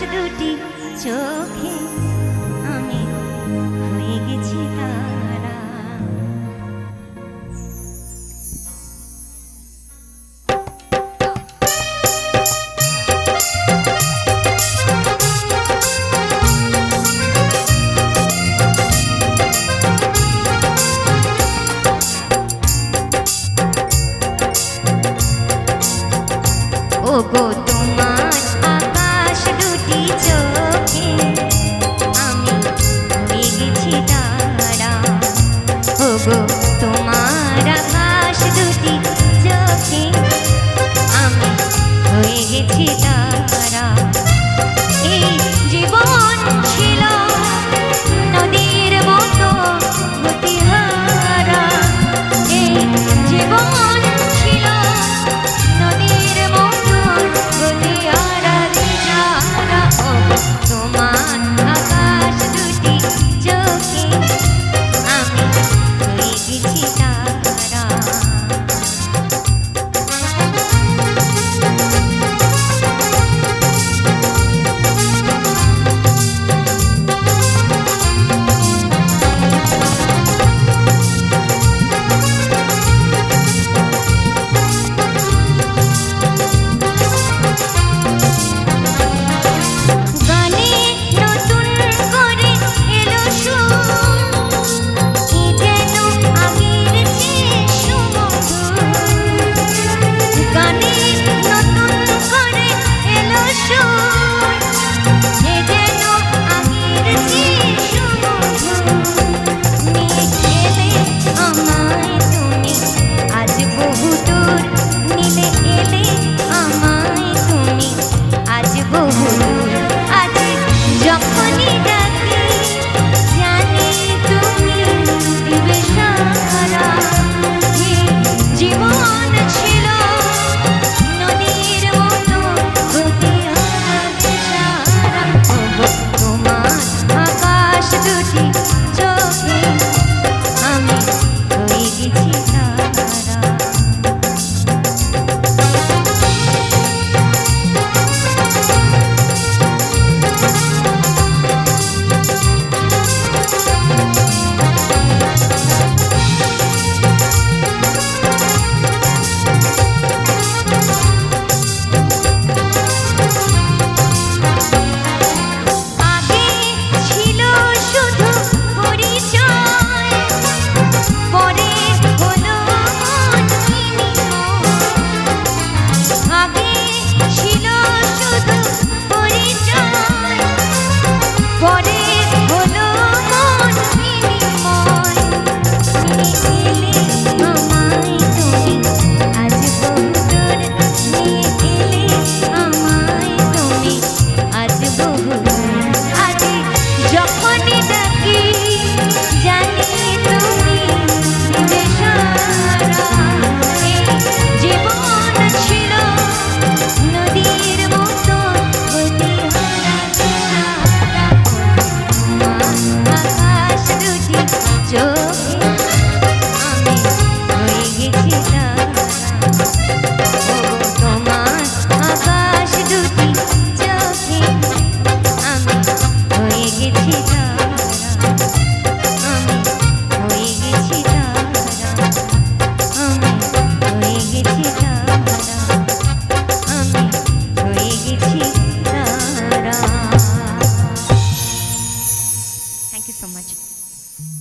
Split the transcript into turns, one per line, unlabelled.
দুটি চোখে আমি হয়ে গেছি তারা। ওগো তোমার আকাশ দুটি চোখে আমি হয়ে গেছি তারা। ওগো তোমার আকাশ দুটি চোখে আমি হয়ে গেছি তারা। এই জীবন ছিল নদীর মতো গতিহারা, এই জীবন ছিল নদীর মতো গতিহারা দিশাহারা। ওগো তোমার আকাশ দুটি চোখে আমি হয়ে গেছি তারা। চোখে আমি হয়ে গেছি